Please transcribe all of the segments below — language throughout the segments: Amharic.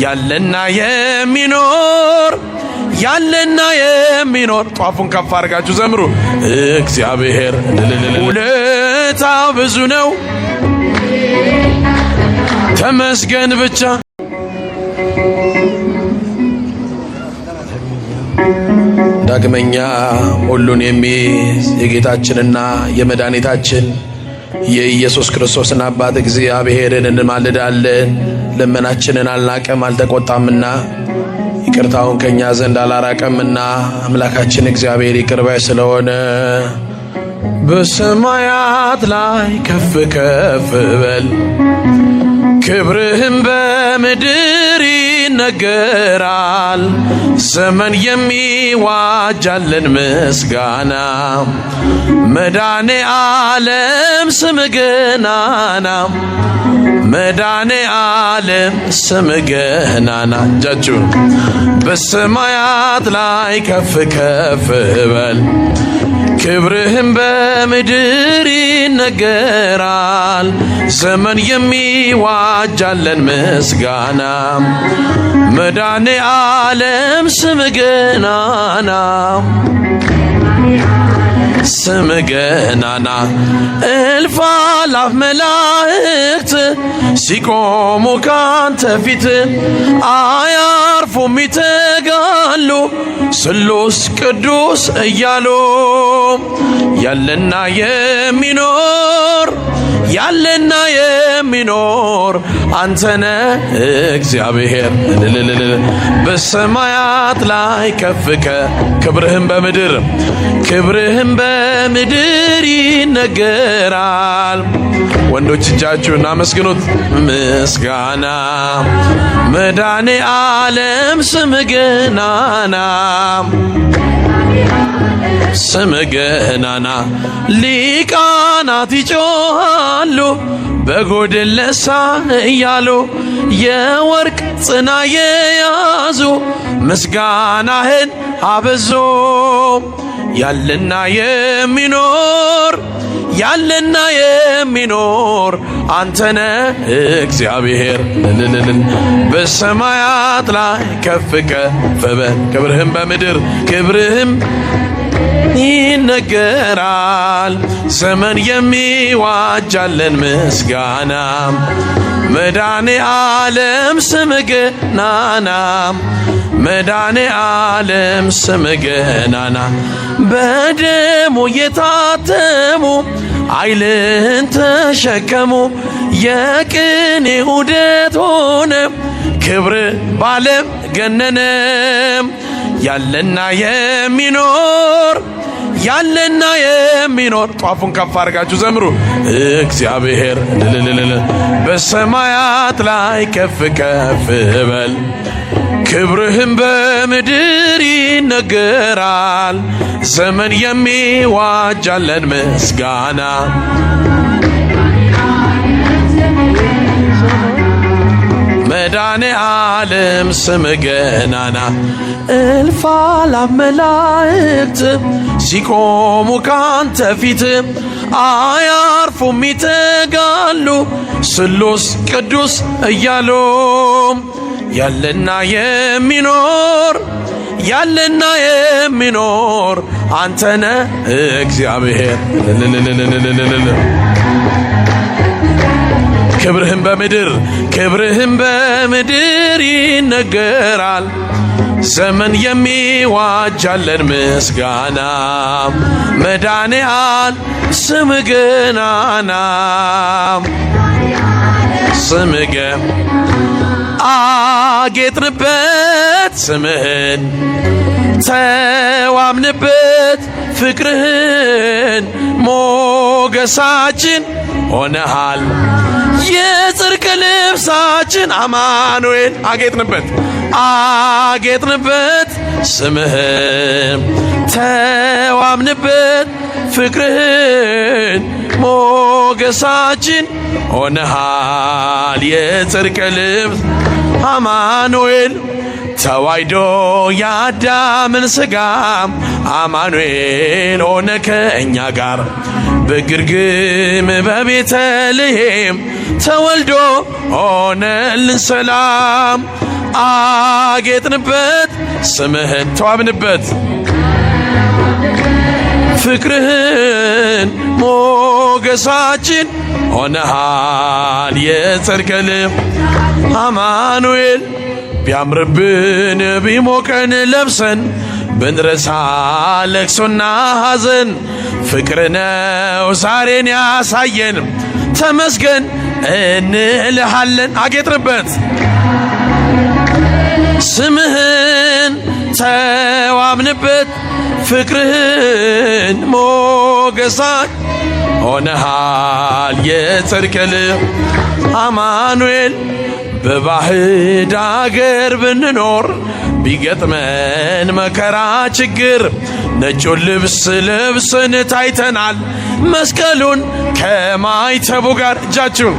ያለና የሚኖር ጧፉን ከፍ አድርጋችሁ ዘምሩ። እግዚአብሔር ውለታው ብዙ ነው፣ ተመስገን ብቻ። ዳግመኛ ሁሉን የሚይዝ የጌታችንና የመድኃኒታችን የኢየሱስ ክርስቶስን አባት እግዚአብሔርን እንማልዳለን። ልመናችንን አልናቀም አልተቆጣምና፣ ይቅርታውን ከኛ ዘንድ አላራቀምና አምላካችን እግዚአብሔር ይቅር ባይ ስለሆነ በሰማያት ላይ ከፍ ከፍ በል፣ ክብርህም በምድር ይነገራል። ዘመን የሚዋጃለን ምስጋና መድኃኔ ዓለም ስምህ ገናና፣ መድኃኔ ዓለም ስምህ ገናና። እጃችሁን በሰማያት ላይ ከፍ ከፍ በል፣ ክብርህም በምድር ይነገራል። ዘመን የሚዋጃለን ምስጋና መድኃኔ ዓለም ስምህ ገናና፣ ስምህ ገናና። እልፍ አእላፍ መላእክት ሲቆሙ ካንተ ፊት አያርፉም ይተጋሉ ስሉስ ቅዱስ እያሉ። ያለና የሚኖር አንተነ እግዚአብሔር በሰማያት ላይ ከፍ ክብርህም በምድር ይነገራል። ወንዶች እጃችሁን አመስግኑት። ምስጋና መድኃኔ ዓለም ስምህ ገናና፣ ስምህ ገናና። ሊቃናት ይጮኻሉ በጎድን ለሳ እያሉ፣ የወርቅ ጽና የያዙ ምስጋናህን አበዙ። ያለና የሚኖር አንተነ እግዚአብሔር በሰማያት ላይ ከፍ ከፍ በል፣ ክብርህም ይነገራል። ዘመን የሚዋጃለን ምስጋና መድኃኔ ዓለም ስምህ ገናና፣ መድኃኔ ዓለም ስምህ ገናና። በደሙ የታተሙ ኃይልን ተሸከሙ፣ የቅኔ ዑደት ሆነ ክብር ባለም ገነነ። ያለና የሚኖር ጧፉን ከፍ አድርጋችሁ ዘምሩ። እግዚአብሔር በሰማያት ላይ ከፍ ከፍ በል፣ ክብርህም በምድር ይነገራል። ዘመን የሚዋጃለን ምስጋና መድኃኔ ዓለም ስምህ ገናና። እልፍ አእላፍ መላእክት ሲቆሙ ካንተ ፊት አያርፉም ይተጋሉ ስሉስ ቅዱስ እያሉ። ያለና የሚኖር አንተነ እግዚአብሔር ክብርህም በምድር ይነገራል። ዘመን የሚዋጃለን ምስጋና መድኃኔ ዓለም ስምህ ገናና፣ ስምህ አጌጥንበት ስምህን ተዋብንበት ፍቅርህን ሞገሳችን ሆነሃል የጽድቅ ልብሳችን አማኑኤል። አጌጥንበት ስምህን ተዋብንበት ፍቅርህን ሞገሳችን ሆነሃል የጽድቅ ልብስ አማኑኤል ተዋይዶ የአዳምን ሥጋ አማኑኤል ሆነ ከእኛ ጋር በግርግም በቤተልሔም ተወልዶ ሆነልን ሰላም። አጌጥንበት ስምህን ተዋብንበት ፍቅርህን ሞገሳችን ሆነሃል የጽድቅ ልብ አማኑኤል። ቢያምርብን ቢሞቀን ለብሰን ብንረሳ ለቅሶና ሐዘን ፍቅር ነው ዛሬን ያሳየን ተመስገን እንልሃለን። አጌጥንበት ስምህን ተዋብንበት ፍቅርህን ሞገሳት ሆነሃል የጽድቅ ልብ አማኑኤል። በባዕድ አገር ብንኖር ቢገጥመን መከራ ችግር ነጩን ልብስ ለብሰን ታይተናል መስቀሉን ከማይተቡ ጋር። እጃችሁን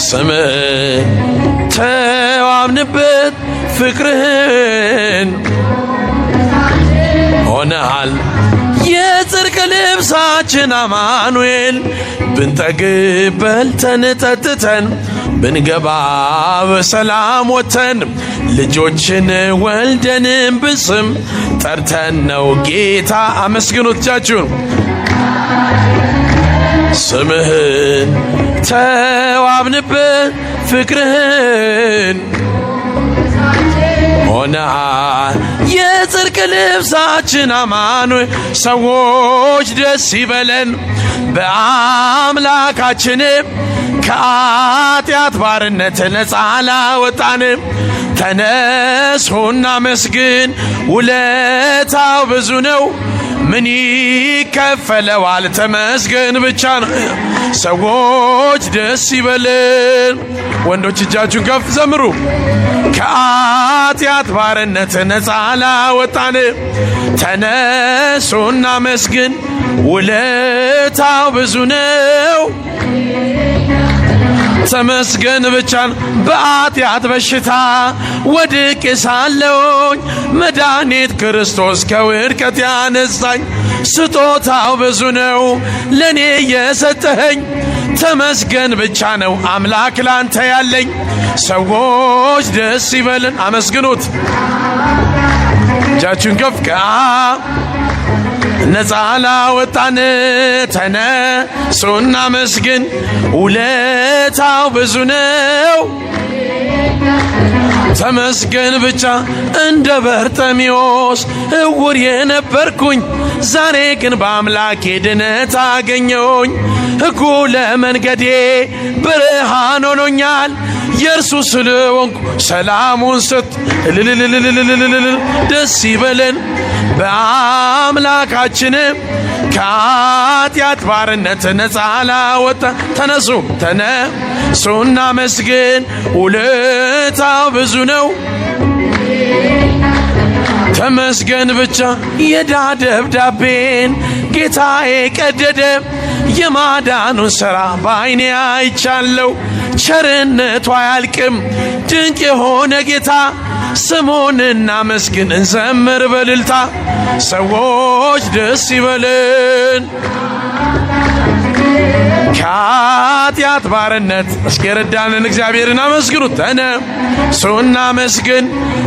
ስምህን ተዋብንበት ፍቅርህን ሆነሃል የጽድቅ ልብሳችን አማኑኤል። ብንጠግብ በልተን ጠጥተን ብንገባ በሰላም ወጥተን ልጆችን ወልደንም ብንስም ጠርተን ነው ጌታ። አመስግኑት እጃችሁን ስምህን ተዋብንበት ፍቅርህን ሆነሃል የጽድቅ ልብሳችን አማኑኤል። ሰዎች ደስ ይበለን በአምላካችን ከኃጢአት ባርነት ነፃ ላወጣን ተነሱና መስግን ውለታው ብዙ ነው ምን ይከፈለዋል ተመስገን ብቻ ነው። ሰዎች ደስ ይበለን ወንዶች እጃችሁን ከፍ ዘምሩ። ከኃጢአት ባርነት ነፃ ላወጣን ተነሱና መስግን ውለታው ብዙ ነው ተመስገን ብቻ ነው። በኃጢአት በሽታ ወድቄ ሳለሁኝ መድኃኒት ክርስቶስ ከውድቀት ያነሳኝ ስጦታው ብዙ ነው ለእኔ የሰጠኸኝ ተመስገን ብቻ ነው አምላክ ላንተ ያለኝ። ሰዎች ደስ ይበልን አመስግኑት እጃችሁን ከፍ ነፃ ላወጣን ተነሱና መስግን ውለታው ብዙ ነው ተመስገን ብቻ። እንደ በርጤሜዎስ እውር የነበርኩኝ ዛሬ ግን በአምላኬ ድነት አገኘሁኝ። ሕጉ ለመንገዴ ብርሃን ሆኖኛል የእርሱ ስለሆንኩ ሰላሙን ሰጥ ደስ ይበለን በአምላካችን ከኃጢአት ባርነት ነፃ ላወጣ። ተነሱና መስግን ውለታው ብዙ ነው ተመስገን ብቻ። የዕዳ ደብዳቤን ጌታዬ ቀደደ የማዳኑን ሥራ በዓይኔ አይቻለሁ። ቸርነቱ አያልቅም ድንቅ የሆነ ጌታ ስሙን እናመስግን እንዘምር በእልልታ። ሰዎች ደስ ይበለን ከኃጢአት ባርነት እስኪ ረዳንን እግዚአብሔርን አመስግኑት። ተነሱና መስግን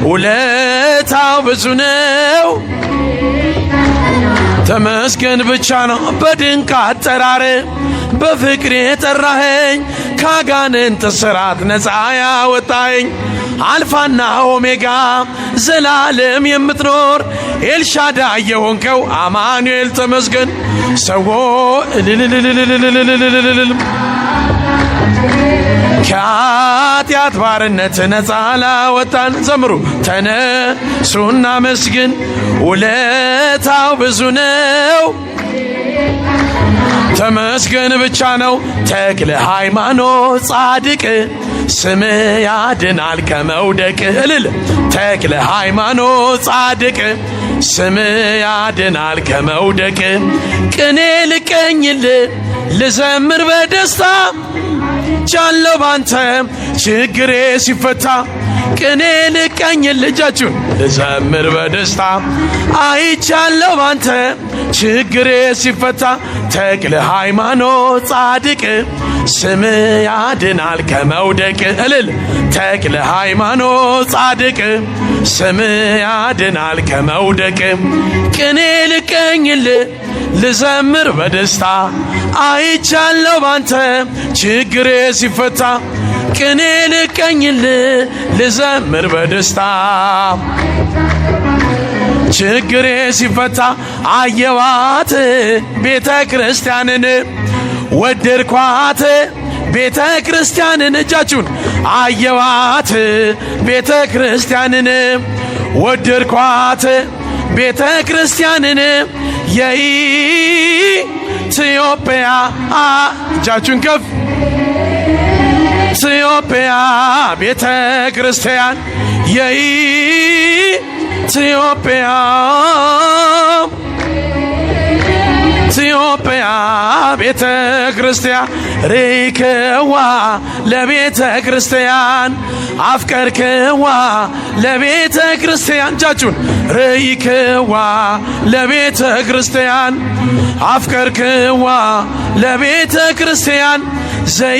ውለታው ብዙ ነው ተመስገን ብቻ ነው። በድንቅ አጠራር በፍቅር የጠራኸኝ ካጋንንት ስራት ነፃ ያወጣኸኝ አልፋና ኦሜጋ ዘላለም የምትኖር ኤልሻዳይ የሆንከው አማኑኤል ተመስገን። ሰዎች ከኃጢአት ባርነት ነፃ ላወጣን ዘምሩ። ተነሱና መስግን ውለታው ብዙ ነው ተመስገን ብቻ ነው። ተክለ ሃይማኖት ጻድቅ ስምህ ያድናል ከመውደቅ እልል። ተክለ ሃይማኖት ጻድቅ ስምህ ያድናል ከመውደቅ ቅኔ ልቀኝልህ ልዘምር በደስታ አይቻለሁ ባንተ ችግሬ ሲፈታ ቅኔ ልቀኝ ልጃችሁን ልዘምር በደስታ አይቻለሁ ባንተ ችግሬ ሲፈታ ተክለ ሃይማኖት ጻድቅ ስም ያድናል ከመውደቅ እልል ተክለ ሃይማኖት ጻድቅ ስም ያድናል ከመውደቅ ቅኔ ልቀኝል ልዘምር በደስታ አይቻለሁ ባንተ ችግሬ ሲፈታ ቅኔ ልቀኝል ልዘምር በደስታ ችግሬ ሲፈታ አየዋት ቤተ ክርስቲያንን ወደድኳት ቤተ ክርስቲያንን እጃችሁን አየዋት ቤተ ክርስቲያንን ወደድኳት ቤተ ክርስቲያንን የኢትዮጵያ እጃችሁን ከፍ ኢትዮጵያ ቤተ ክርስቲያን የኢትዮጵያ ቤተ ክርስቲያን ርክዋ ለቤተ ክርስቲያን አፍቀርክዋ ለቤተ ክርስቲያን እጃችሁን ርክዋ ለቤተ ክርስቲያን አፍቀርክዋ ለቤተ ክርስቲያን ዘኢትዮጵያ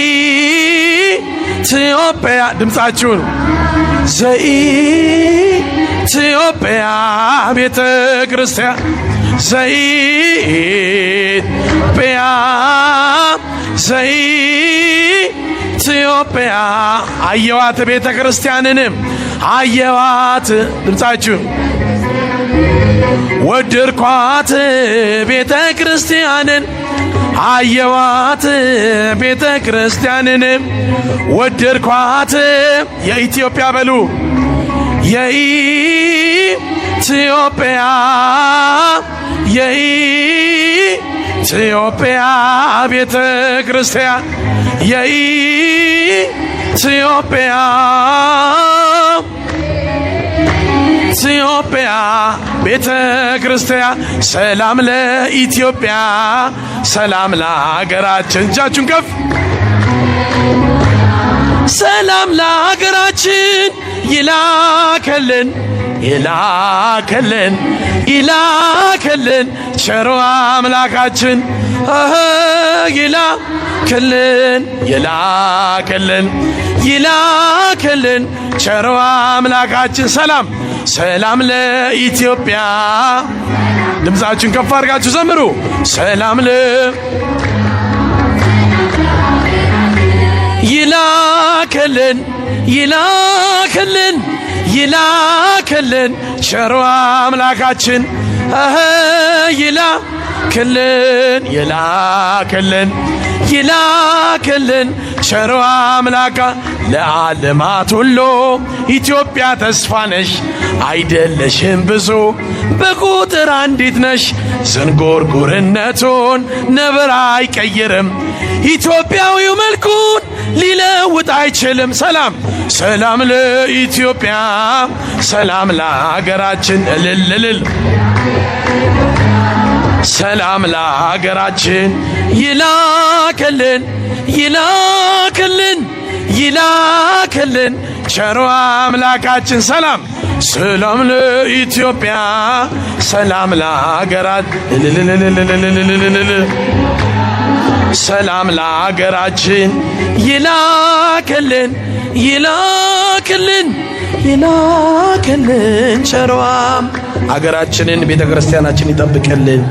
ድምፃችሁን ዘኢትዮጵያ ቤተ ክርስቲያን ዘኢትዮጵያ አየዋት ቤተ ክርስቲያንንም አየዋት ድምፃችሁን ወደድኳት ቤተ ክርስቲያንን አየዋት ቤተ ክርስቲያንን ወደድኳት የኢትዮጵያ በሉ የኢትዮጵያ ቤተ ክርስቲያን የኢትዮጵያ ቤተ ክርስቲያን ሰላም ለኢትዮጵያ ሰላም ለሀገራችን እጃችሁን ከፍ ሰላም ለሀገራችን ይላከልን ቸሮ አምላካችን ይላከልን ቸሮ አምላካችን ሰላም ለኢትዮጵያ ድምፃችሁን ከፍ አድርጋችሁ ዘምሩ ሰላም ይላከልን ቸሮ አምላካችን ይላከልን ቸሮ አምላካ ለዓለማት ሁሉ ኢትዮጵያ ተስፋ ነሽ አይደለሽም ብዙ በቁጥር አንዲት ነሽ ዝንጉርጉርነቱን ነብር አይቀይርም ኢትዮጵያዊው መልኩን ሊለውጥ አይችልም ሰላም ለኢትዮጵያ ሰላም ለሀገራችን እልል ሰላም ለሀገራችን ይላከልን ቸሮ አምላካችን ሰላም ለኢትዮጵያ ሰላም ለሀገራችን ሰላም ለሀገራችን ይላከልን ቸሮ ሀገራችንን ቤተ ክርስቲያናችን ይጠብቅልን።